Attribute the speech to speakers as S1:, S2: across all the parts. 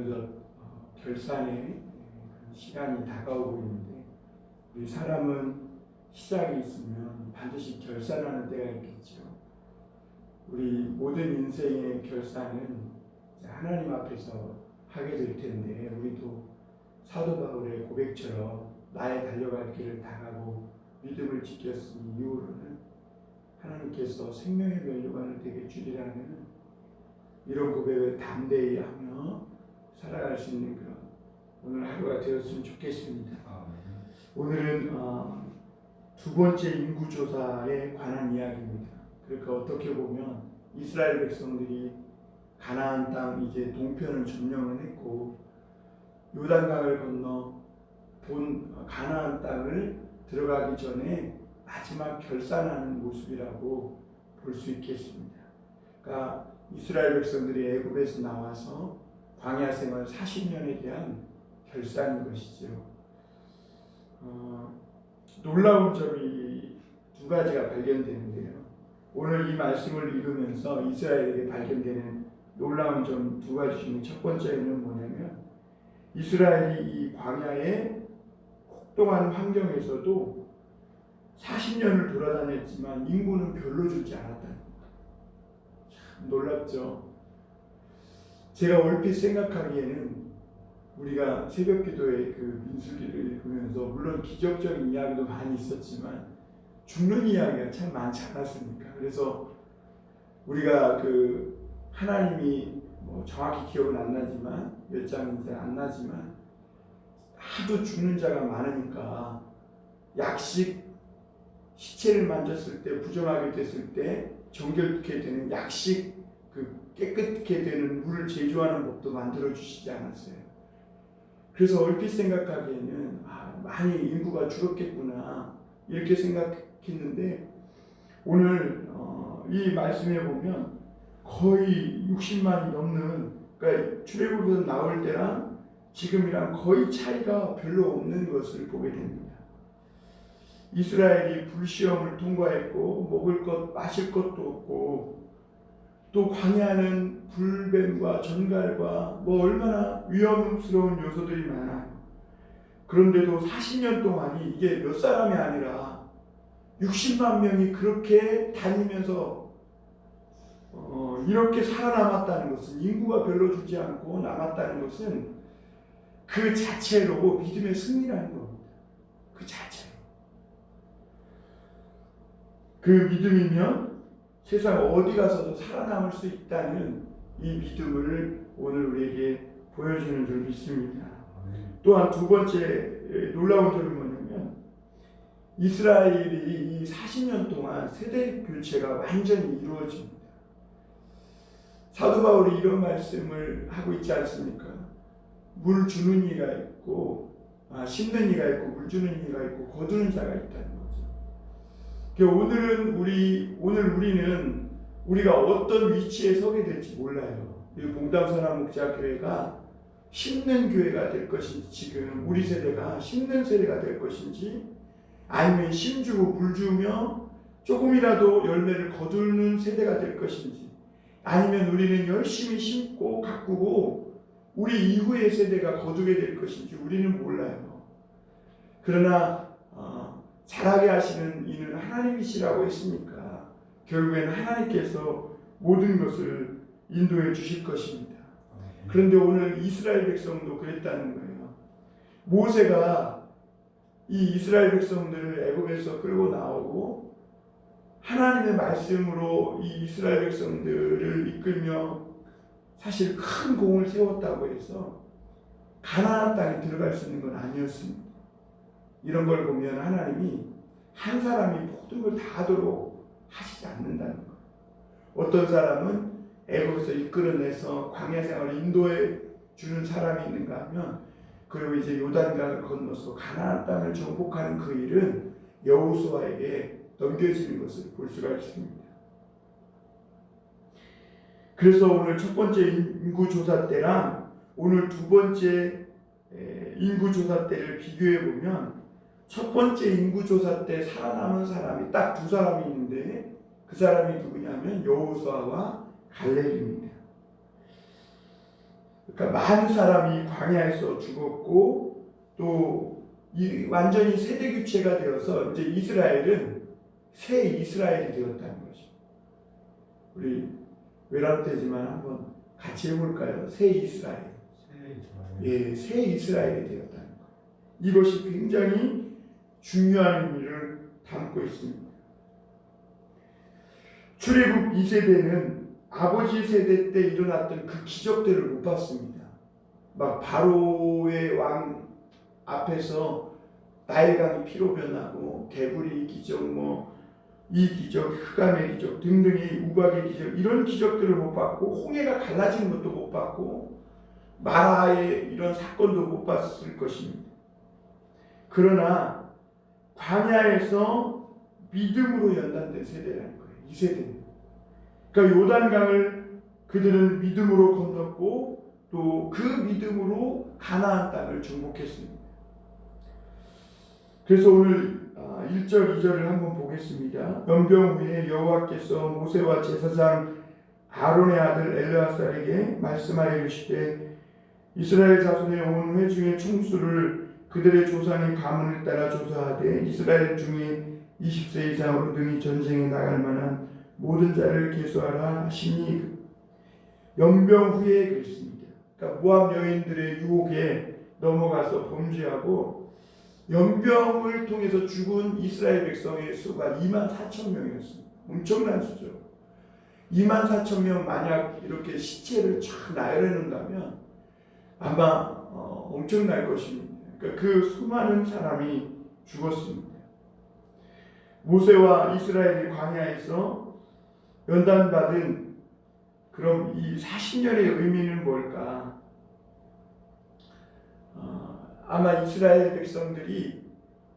S1: 어느덧 결산의 시간이 다가오고 있는데, 우리 사람은 시작이 있으면 반드시 결산하는 때가 있겠죠. 우리 모든 인생의 결산은 하나님 앞에서 하게 될 텐데, 우리도 사도 바울의 고백처럼 나의 달려갈 길을 다가고 믿음을 지켰으니 이후로는 하나님께서 생명의 면류관을 되게 주리라는 이런 고백을 담대히 하며 살아갈 수 있는 그런 오늘 하루가 되었으면 좋겠습니다. 오늘은 두 번째 인구조사에 관한 이야기입니다. 그러니까 어떻게 보면 이스라엘 백성들이 가나안 땅 이제 동편을 점령을 했고 요단강을 건너 본 가나안 땅을 들어가기 전에 마지막 결산하는 모습이라고 볼 수 있겠습니다. 그러니까 이스라엘 백성들이 애굽에서 나와서 광야 생활 40년에 대한 결산인 것이죠. 놀라운 점이 두 가지가 발견되는데요. 오늘 이 말씀을 읽으면서 이스라엘에게 발견되는 놀라운 점 두 가지 중에 첫 번째는 뭐냐면, 이스라엘이 이 광야의 혹독한 환경에서도 40년을 돌아다녔지만 인구는 별로 줄지 않았다는 것. 참 놀랍죠. 제가 얼핏 생각하기에는 우리가 새벽 기도의 그 민수기를 읽으면서 물론 기적적인 이야기도 많이 있었지만 죽는 이야기가 참 많지 않았습니까? 그래서 우리가 그 하나님이 뭐 정확히 기억은 안 나지만 몇 장인지 안 나지만 하도 죽는 자가 많으니까 약식 시체를 만졌을 때 부정하게 됐을 때 정결케 되는 약식 그 깨끗게 되는 물을 제조하는 법도 만들어 주시지 않았어요. 그래서 얼핏 생각하기에는 많이 인구가 줄었겠구나 이렇게 생각했는데 오늘 이 말씀에 보면 거의 60만이 넘는, 그러니까 출애굽에서 나올 때랑 지금이랑 거의 차이가 별로 없는 것을 보게 됩니다. 이스라엘이 불시험을 통과했고 먹을 것 마실 것도 없고 또 광야는 불뱀과 전갈과 뭐 얼마나 위험스러운 요소들이 많아요. 그런데도 40년 동안이 이게 몇 사람이 아니라 60만 명이 그렇게 다니면서 이렇게 살아남았다는 것은, 인구가 별로 줄지 않고 남았다는 것은 그 자체로 믿음의 승리라는 겁니다. 그 자체로. 그 믿음이면 세상 어디 가서도 살아남을 수 있다는 이 믿음을 오늘 우리에게 보여주는 줄 믿습니다. 또한 두 번째 놀라운 점이 뭐냐면, 이스라엘이 이 40년 동안 세대 교체가 완전히 이루어집니다. 사도 바울이 이런 말씀을 하고 있지 않습니까? 물 주는 이가 있고 심는 이가 있고 물 주는 이가 있고 거두는 자가 있다는 거죠. 오늘 우리는 우리가 어떤 위치에 서게 될지 몰라요. 이 봉담선한 목자교회가 심는 교회가 될 것인지, 지금 우리 세대가 심는 세대가 될 것인지, 아니면 심주고 물 주며 조금이라도 열매를 거두는 세대가 될 것인지, 아니면 우리는 열심히 심고 가꾸고 우리 이후의 세대가 거두게 될 것인지 우리는 몰라요. 그러나 잘하게 하시는 이는 하나님이시라고 했으니까 결국에는 하나님께서 모든 것을 인도해 주실 것입니다. 그런데 오늘 이스라엘 백성도 그랬다는 거예요. 모세가 이 이스라엘 백성들을 애굽에서 끌고 나오고 하나님의 말씀으로 이 이스라엘 백성들을 이끌며 사실 큰 공을 세웠다고 해서 가나안 땅에 들어갈 수 있는 건 아니었습니다. 이런 걸 보면 하나님이 한 사람이 모든 걸 다 하도록 하시지 않는다는 거예요. 어떤 사람은 애굽에서 이끌어내서 광야 생활을 인도해 주는 사람이 있는가 하면, 그리고 이제 요단강을 건너서 가나안 땅을 정복하는 그 일은 여호수아에게 넘겨지는 것을 볼 수가 있습니다. 그래서 오늘 첫 번째 인구조사 때랑 오늘 두 번째 인구조사 때를 비교해 보면, 첫 번째 인구조사 때 살아남은 사람이 딱 두 사람이 있는데 그 사람이 누구냐면 여호수아와 갈렙입니다. 그러니까 많은 사람이 광야에서 죽었고 또 완전히 세대 교체가 되어서 이제 이스라엘은 새 이스라엘이 되었다는 거죠. 우리 외람 때지만 한번 같이 해볼까요? 새 이스라엘. 예, 새 이스라엘이 되었다는 것. 이것이 굉장히 중요한 의미를 담고 있습니다. 출애굽 2세대는 아버지 세대 때 일어났던 그 기적들을 못 봤습니다. 막 바로의 왕 앞에서 나일강이 피로 변하고 개구리 기적, 이 기적, 흑암의 기적 등등의 우박의 기적, 이런 기적들을 못 봤고 홍해가 갈라지는 것도 못 봤고 마라의 이런 사건도 못 봤을 것입니다. 그러나 광야에서 믿음으로 연단된 세대라는 거예요. 이 세대는. 그러니까 요단강을 그들은 믿음으로 건넜고 또 그 믿음으로 가나안 땅을 정복했습니다. 그래서 오늘 1절 2절을 한번 보겠습니다. 연병 후에 여호와께서 모세와 제사장 아론의 아들 엘르아살에게 말씀하여 이르시되 이스라엘 자손의 온 회중의 총수를 그들의 조상의 가문을 따라 조사하되 이스라엘 중에 20세 이상으로 능히 전쟁에 나갈 만한 모든 자를 계수하라 하시니 연병 후에 그랬습니다. 그러니까 모압 여인들의 유혹에 넘어가서 범죄하고 연병을 통해서 죽은 이스라엘 백성의 수가 24,000명이었습니다. 엄청난 수죠. 24,000명 만약 이렇게 시체를 쫙 나열해 놓는다면 아마 엄청날 것입니다. 그러니까 그 수많은 사람이 죽었습니다. 모세와 이스라엘이 광야에서 연단받은 그럼 이 40년의 의미는 뭘까? 아마 이스라엘 백성들이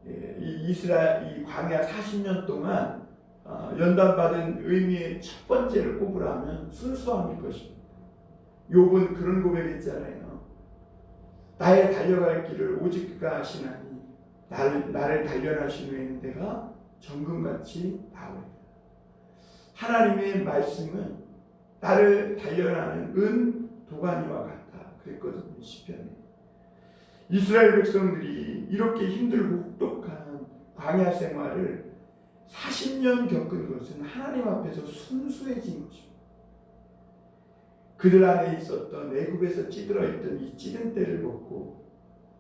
S1: 이 광야 40년 동안 연단받은 의미의 첫 번째를 꼽으라면 순수함일 것입니다. 욥은 그런 고백했잖아요. 나의 달려갈 길을 오직 그가 아시나니 나를 단련하신 후에는 내가 정금같이 나오리라. 하나님의 말씀은 나를 단련하는 은 도가니와 같다 그랬거든요. 시편에. 이스라엘 백성들이 이렇게 힘들고 혹독한 광야 생활을 40년 겪은 것은 하나님 앞에서 순수해진 것입니다. 그들 안에 있었던 애굽에서 찌들어 있던 이 찌든 때를 벗고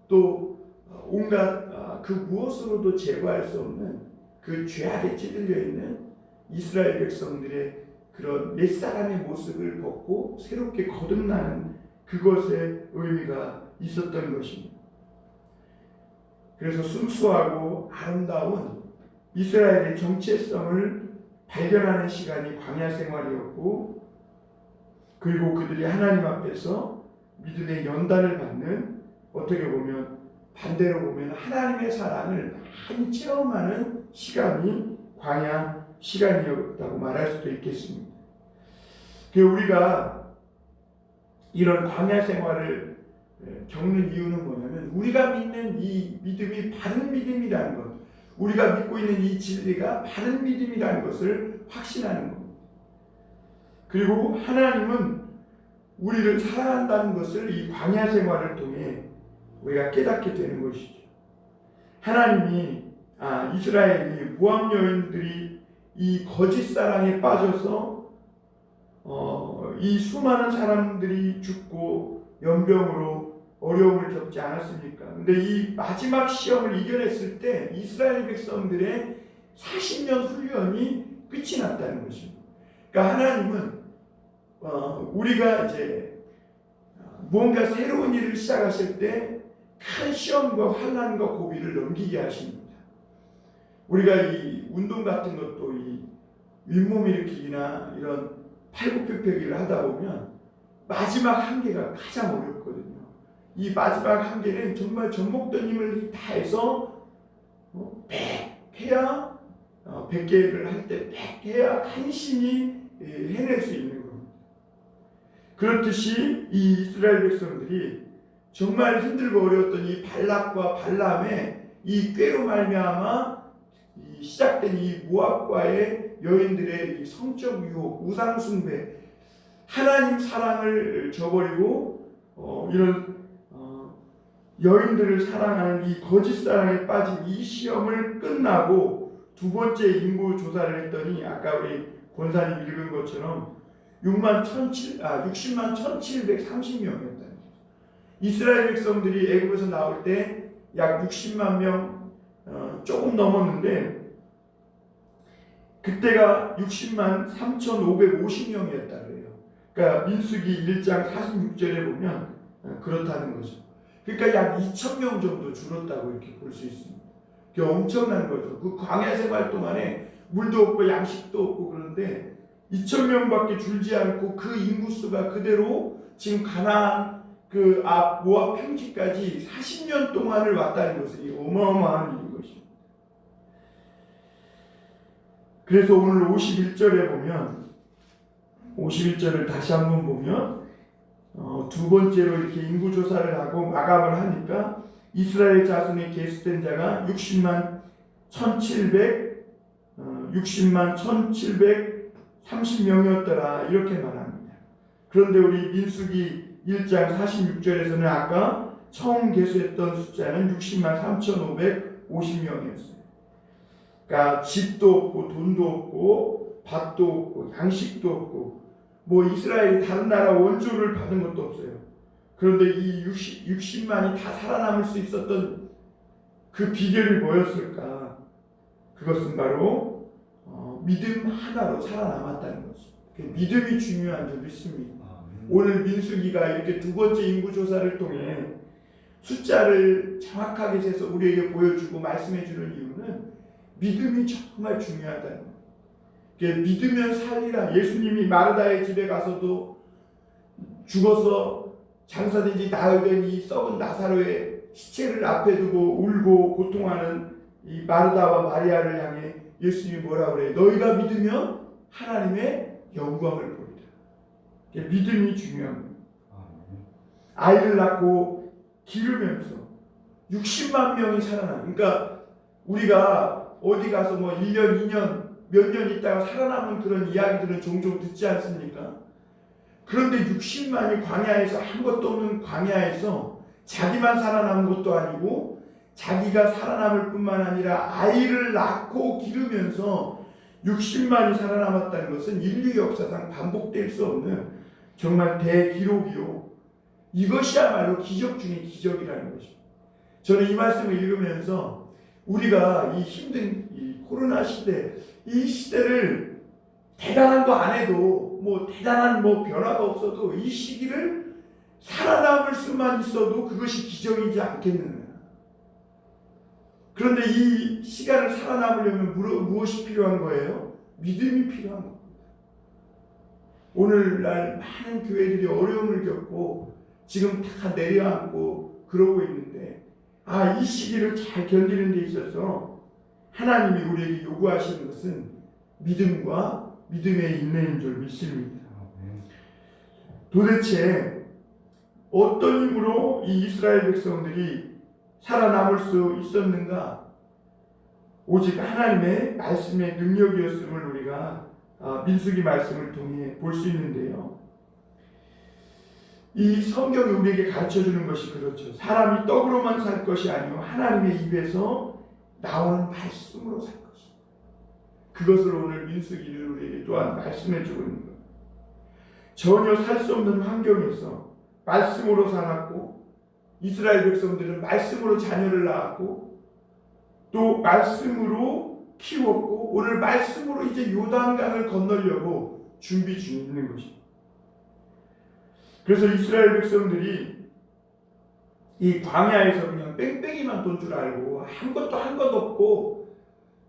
S1: 또 온갖 그 무엇으로도 제거할 수 없는 그 죄악에 찌들려 있는 이스라엘 백성들의 그런 옛사람의 모습을 벗고 새롭게 거듭나는 그것의 의미가 있었던 것입니다. 그래서 순수하고 아름다운 이스라엘의 정체성을 발견하는 시간이 광야 생활이었고 그리고 그들이 하나님 앞에서 믿음의 연단을 받는 어떻게 보면 반대로 보면 하나님의 사랑을 많이 체험하는 시간이 광야 시간이었다고 말할 수도 있겠습니다. 우리가 이런 광야 생활을 겪는 이유는 뭐냐면 우리가 믿는 이 믿음이 바른 믿음이라는 것, 우리가 믿고 있는 이 진리가 바른 믿음이라는 것을 확신하는 겁니다. 그리고 하나님은 우리를 사랑한다는 것을 이 광야 생활을 통해 우리가 깨닫게 되는 것이죠. 하나님이 이스라엘이 모압 여인들이 이 거짓 사랑에 빠져서 이 수많은 사람들이 죽고 연병으로 어려움을 겪지 않았습니까? 근데 이 마지막 시험을 이겨냈을 때 이스라엘 백성들의 40년 훈련이 끝이 났다는 것입니다. 그러니까 하나님은 우리가 이제 뭔가 새로운 일을 시작하실 때 큰 시험과 환난과 고비를 넘기게 하십니다. 우리가 이 운동 같은 것도 이 윗몸 일으키기나 이런 팔굽혀펴기를 하다 보면 마지막 한계가 가장 어렵거든요. 이 마지막 한계는 정말 젖먹던 힘을 다해서 100 해야 100개를 할 때 100 해야 간신히 해낼 수 있는 겁니다. 그렇듯이 이 이스라엘 백성들이 정말 힘들고 어려웠던 이 발락과 발람의 이 꾀로 말미암아 시작된 이 모압과의 여인들의 이 성적 유혹, 우상 숭배, 하나님 사랑을 저버리고 이런 여인들을 사랑하는 이 거짓 사랑에 빠진 이 시험을 끝나고 두 번째 인구 조사를 했더니 아까 우리 권사님 읽은 것처럼 60만 1730명이었다는 거죠. 이스라엘 백성들이 애굽에서 나올 때 약 60만 명 조금 넘었는데 그때가 60만 3550명이었다 그래요. 그러니까 민수기 1장 46절에 보면 그렇다는 거죠. 그러니까 약 2,000명 정도 줄었다고 이렇게 볼 수 있습니다. 그게 엄청난 거죠. 그 광야 생활 동안에 물도 없고 양식도 없고 그런데 2,000명밖에 줄지 않고 그 인구수가 그대로 지금 가나안 그 앞 모압 평지까지 40년 동안을 왔다는 것은 어마어마한 일인 것입니다. 그래서 오늘 51절에 보면 51절을 다시 한번 보면 두 번째로 이렇게 인구 조사를 하고 마감을 하니까 이스라엘 자손에 계수된 자가 60만 1730명이었더라 이렇게 말합니다. 그런데 우리 민수기 1장 46절에서는 아까 처음 계수했던 숫자는 60만 3550명이었어요. 그러니까 집도 없고 돈도 없고 밥도 없고 양식도 없고 뭐 이스라엘이 다른 나라 원조를 받은 것도 없어요. 그런데 이 60만이 다 살아남을 수 있었던 그 비결이 뭐였을까? 그것은 바로 믿음 하나로 살아남았다는 거죠. 믿음이 중요한 줄 믿습니다. 오늘 민수기가 이렇게 두 번째 인구조사를 통해 숫자를 정확하게 세서 우리에게 보여주고 말씀해주는 이유는 믿음이 정말 중요하다는 거예요. 믿으면 살리라. 예수님이 마르다의 집에 가서도 죽어서 장사된 지 나흘 된 이 썩은 나사로의 시체를 앞에 두고 울고 고통하는 이 마르다와 마리아를 향해 예수님이 뭐라 그래요? 너희가 믿으면 하나님의 영광을 보리라. 믿음이 중요한 거예요. 아이를 낳고 기르면서 60만 명이 살아나. 그러니까 우리가 어디 가서 뭐 1년, 2년, 몇 년 있다가 살아남은 그런 이야기들은 종종 듣지 않습니까? 그런데 60만이 광야에서 아무것도 없는 광야에서 자기만 살아남은 것도 아니고 자기가 살아남을 뿐만 아니라 아이를 낳고 기르면서 60만이 살아남았다는 것은 인류 역사상 반복될 수 없는 정말 대기록이요. 이것이야말로 기적 중의 기적이라는 것입니다. 저는 이 말씀을 읽으면서 우리가 이 힘든 이 코로나 시대, 이 시대를 대단한 거 안 해도 뭐 대단한 뭐 변화가 없어도 이 시기를 살아남을 수만 있어도 그것이 기적이지 않겠느냐. 그런데 이 시간을 살아남으려면 무엇이 필요한 거예요? 믿음이 필요한 겁니다. 오늘날 많은 교회들이 어려움을 겪고 지금 다 내려앉고 그러고 있는데 이 시기를 잘 견디는 데 있어서 하나님이 우리에게 요구하시는 것은 믿음과 믿음의 인내인 줄 믿습니다. 도대체 어떤 힘으로 이 이스라엘 백성들이 살아남을 수 있었는가? 오직 하나님의 말씀의 능력이었음을 우리가 민수기 말씀을 통해 볼 수 있는데요. 이 성경이 우리에게 가르쳐주는 것이 그렇죠. 사람이 떡으로만 살 것이 아니요 하나님의 입에서 나오는 말씀으로 살 것이다. 그것을 오늘 민수기는 우리에게 또한 말씀해주고 있는 거예요. 전혀 살 수 없는 환경에서 말씀으로 살았고 이스라엘 백성들은 말씀으로 자녀를 낳았고 또 말씀으로 키웠고 오늘 말씀으로 이제 요단강을 건너려고 준비 중에 있는 것입니다. 그래서 이스라엘 백성들이 이 광야에서 그냥 뺑뺑이만 돈 줄 알고 아무것도 한 것 없고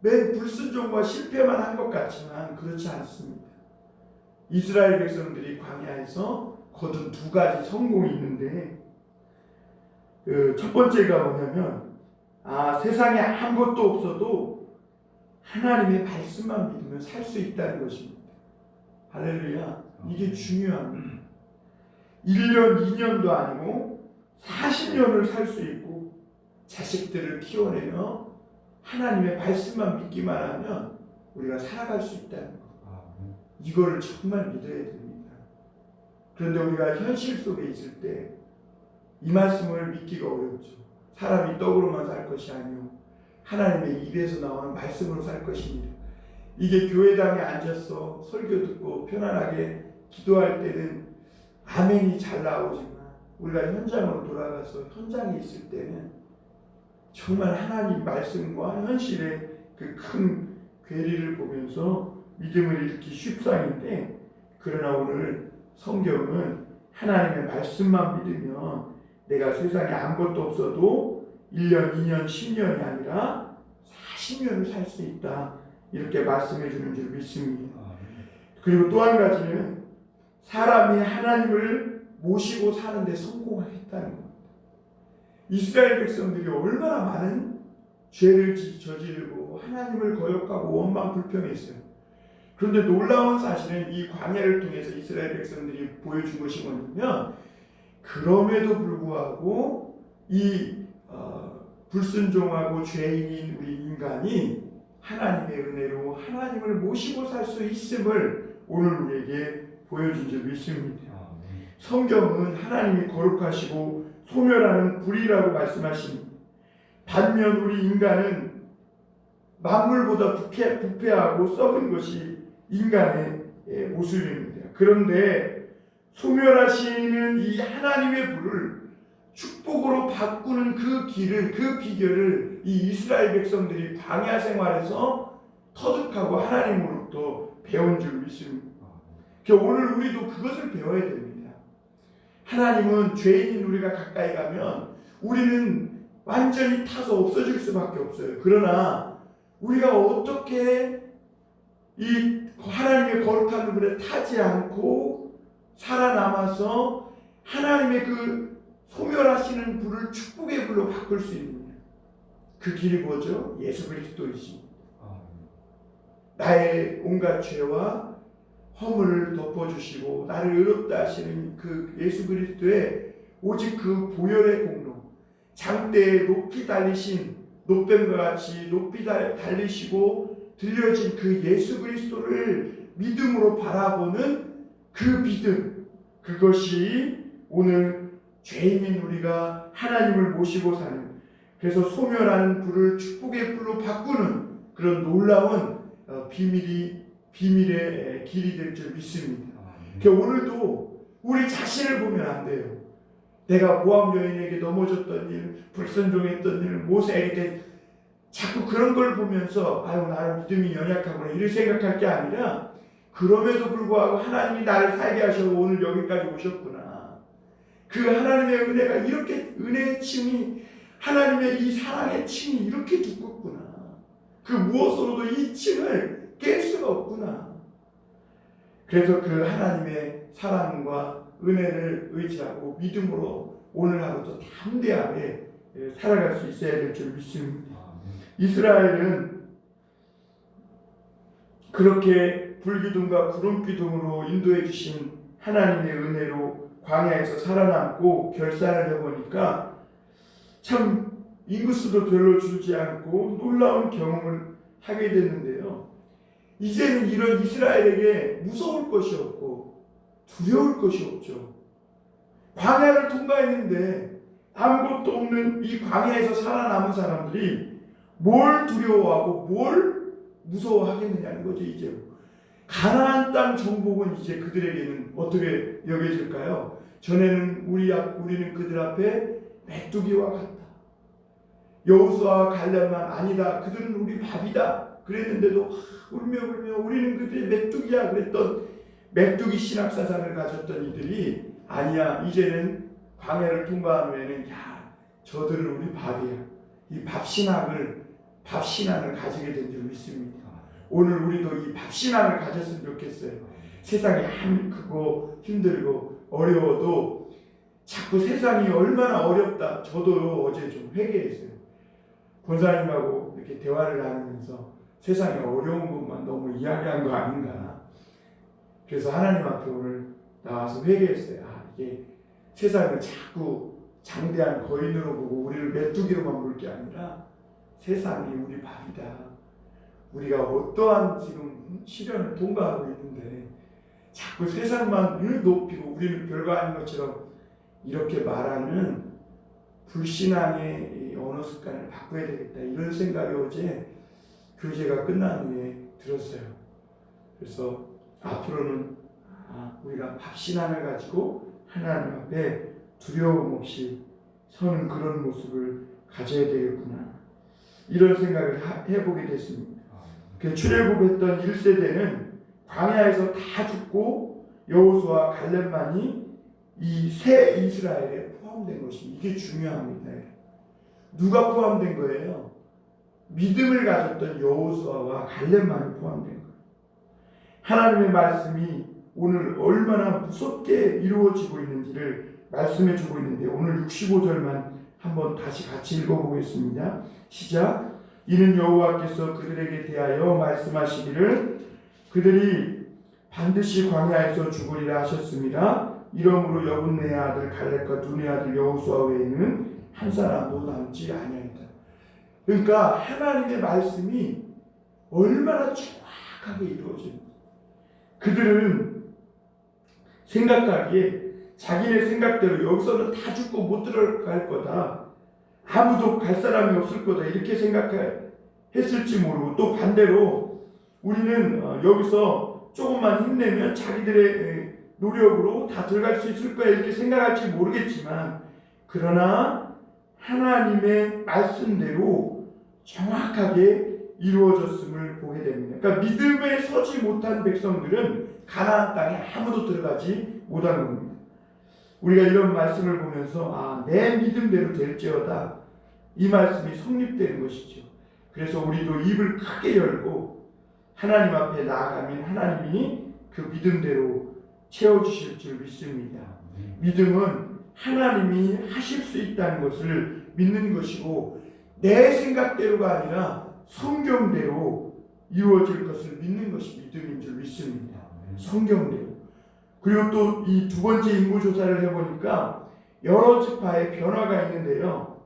S1: 맨 불순종과 실패만 한 것 같지만 그렇지 않습니다. 이스라엘 백성들이 광야에서 거둔 두 가지 성공이 있는데 첫 번째가 뭐냐면 세상에 아무것도 없어도 하나님의 말씀만 믿으면 살 수 있다는 것입니다. 할렐루야. 이게 중요합니다. 1년, 2년도 아니고 40년을 살 수 있고 자식들을 키워내며 하나님의 말씀만 믿기만 하면 우리가 살아갈 수 있다는 것. 이거를 정말 믿어야 됩니다. 그런데 우리가 현실 속에 있을 때 이 말씀을 믿기가 어렵죠. 사람이 떡으로만 살 것이 아니요 하나님의 입에서 나오는 말씀으로 살 것입니다. 이게 교회당에 앉아서 설교 듣고 편안하게 기도할 때는 아멘이 잘 나오지만 우리가 현장으로 돌아가서 현장에 있을 때는 정말 하나님 말씀과 현실의 그 큰 괴리를 보면서 믿음을 잃기 쉽상인데, 그러나 오늘 성경은 하나님의 말씀만 믿으면 내가 세상에 아무것도 없어도 1년, 2년, 10년이 아니라 40년을 살 수 있다, 이렇게 말씀해 주는 줄 믿습니다. 그리고 또 한 가지는 사람이 하나님을 모시고 사는데 성공하겠다는 겁니다. 이스라엘 백성들이 얼마나 많은 죄를 저지르고 하나님을 거역하고 원망 불평했어요. 그런데 놀라운 사실은 이 광야를 통해서 이스라엘 백성들이 보여준 것이 뭐냐면, 그럼에도 불구하고 이 불순종하고 죄인인 우리 인간이 하나님의 은혜로 하나님을 모시고 살 수 있음을 오늘 우리에게 보여준 줄 믿습니다. 성경은 하나님이 거룩하시고 소멸하는 불이라고 말씀하십니다. 반면 우리 인간은 만물보다 부패하고 썩은 것이 인간의 모습입니다. 그런데 소멸하시는 이 하나님의 불을 축복으로 바꾸는 그 길을, 그 비결을 이 이스라엘 백성들이 광야 생활에서 터득하고 하나님으로부터 배운 줄 믿습니다. 오늘 우리도 그것을 배워야 됩니다. 하나님은 죄인인 우리가 가까이 가면 우리는 완전히 타서 없어질 수밖에 없어요. 그러나 우리가 어떻게 이 하나님의 거룩한 불에 타지 않고 살아남아서 하나님의 그 소멸하시는 불을 축복의 불로 바꿀 수 있느냐, 그 길이 뭐죠? 예수 그리스도이십니다. 나의 온갖 죄와 허물을 덮어주시고 나를 의롭다 하시는 그 예수 그리스도의 오직 그 보혈의 공로, 장대에 높이 달리신 높뱀과 같이 높이 달리시고 들려진 그 예수 그리스도를 믿음으로 바라보는 그 믿음, 그것이 오늘 죄인인 우리가 하나님을 모시고 사는, 그래서 소멸하는 불을 축복의 불로 바꾸는 그런 놀라운 비밀의 길이 될 줄 믿습니다. 오늘도 우리 자신을 보면 안 돼요. 내가 모압 여인에게 넘어졌던 일, 불순종했던 일, 모세에게 자꾸 그런 걸 보면서 아유 나는 믿음이 연약하구나 이렇게 생각할 게 아니라, 그럼에도 불구하고 하나님이 나를 살게 하셔서 오늘 여기까지 오셨구나. 그 하나님의 은혜가 이렇게, 은혜의 층이, 하나님의 이 사랑의 층이 이렇게 두껍구나. 그 무엇으로도 이 층을 깰 수가 없구나. 그래서 그 하나님의 사랑과 은혜를 의지하고 믿음으로 오늘 하루도 담대하게 살아갈 수 있어야 될 줄 믿습니다. 이스라엘은 그렇게 불기둥과 구름기둥으로 인도해 주신 하나님의 은혜로 광야에서 살아남고 결산을 해보니까 참 인구수도 별로 줄지 않고 놀라운 경험을 하게 됐는데요. 이제는 이런 이스라엘에게 무서울 것이 없고 두려울 것이 없죠. 광야를 통과했는데 아무것도 없는 이 광야에서 살아남은 사람들이 뭘 두려워하고 뭘 무서워하겠느냐는 거죠. 이제 가나안 땅 정복은 이제 그들에게는 어떻게 여겨질까요? 전에는 우리는 그들 앞에 메뚜기와 같다. 여호수아와 갈렙만 아니다. 그들은 우리 밥이다. 그랬는데도 울며 우리는 그들의 메뚜기야 그랬던 메뚜기 신학 사상을 가졌던 이들이 아니야. 이제는 광야를 통과한 후에는 야 저들은 우리 밥이야. 이 밥신앙을 가지게 된 줄 믿습니다. 오늘 우리도 이 밥신앙을 가졌으면 좋겠어요. 세상이 아무리 크고 힘들고 어려워도 자꾸 세상이 얼마나 어렵다. 저도 어제 좀 회개했어요. 권사님하고 이렇게 대화를 나누면서 세상이 어려운 것만 너무 이야기한 거 아닌가. 그래서 하나님 앞에 오늘 나와서 회개했어요. 이게 세상을 자꾸 장대한 거인으로 보고 우리를 메뚜기로만 볼 게 아니라 세상이 우리 밥이다. 우리가 어떠한 지금 시련을 통과하고 있는데 자꾸 세상만 높이고 우리는 별거 아닌 것처럼 이렇게 말하는 불신앙의 이 언어 습관을 바꿔야 되겠다 이런 생각이 어제 교제가 끝난 후에 들었어요. 그래서 앞으로는 우리가 밥신앙을 가지고 하나님 앞에 두려움 없이 서는 그런 모습을 가져야 되겠구나 이런 생각을 해보게 됐습니다. 그 출애굽했던 1세대는 광야에서 다 죽고 여호수아 갈렙만이 이 새 이스라엘에 포함된 것이 이게 중요합니다. 누가 포함된 거예요? 믿음을 가졌던 여호수아와 갈렙만이 포함된 거예요. 하나님의 말씀이 오늘 얼마나 무섭게 이루어지고 있는지를 말씀해 주고 있는데 오늘 65절만 한번 다시 같이 읽어보겠습니다. 시작. 이는 여호와께서 그들에게 대하여 말씀하시기를 그들이 반드시 광야에서 죽으리라 하셨습니다. 이러므로 여분네의 아들 갈렙과 눈의 아들 여호수아 외에는 한 사람도 남지 아니하리라. 그러니까 하나님의 말씀이 얼마나 정확하게 이루어집니다. 그들은 생각하기에 자기네 생각대로 여기서는 다 죽고 못 들어갈 거다. 아무도 갈 사람이 없을 거다. 이렇게 생각했을지 모르고 또 반대로 우리는 여기서 조금만 힘내면 자기들의 노력으로 다 들어갈 수 있을 거야. 이렇게 생각할지 모르겠지만 그러나 하나님의 말씀대로 정확하게 이루어졌음을 보게 됩니다. 그러니까 믿음에 서지 못한 백성들은 가나안 땅에 아무도 들어가지 못한 겁니다. 우리가 이런 말씀을 보면서 내 믿음대로 될지어다 이 말씀이 성립되는 것이죠. 그래서 우리도 입을 크게 열고 하나님 앞에 나아가면 하나님이 그 믿음대로 채워주실 줄 믿습니다. 믿음은 하나님이 하실 수 있다는 것을 믿는 것이고 내 생각대로가 아니라 성경대로 이루어질 것을 믿는 것이 믿음인 줄 믿습니다. 성경대로. 그리고 또 이 두 번째 인구조사를 해보니까 여러 지파의 변화가 있는데요.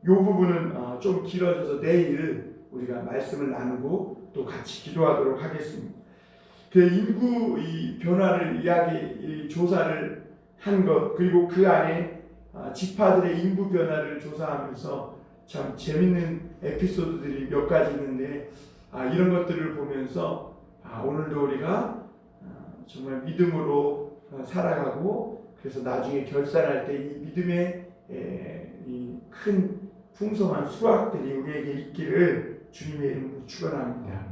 S1: 이 부분은 좀 길어져서 내일 우리가 말씀을 나누고 또 같이 기도하도록 하겠습니다. 그 인구 이 변화를 이 조사를 한 것 그리고 그 안에 지파들의 인구 변화를 조사하면서 참 재밌는 에피소드들이 몇 가지 있는데 이런 것들을 보면서 오늘도 우리가 정말 믿음으로 살아가고 그래서 나중에 결산할 때 이 믿음의 이 큰 풍성한 수확들이 우리에게 있기를 주님의 이름으로 축원합니다.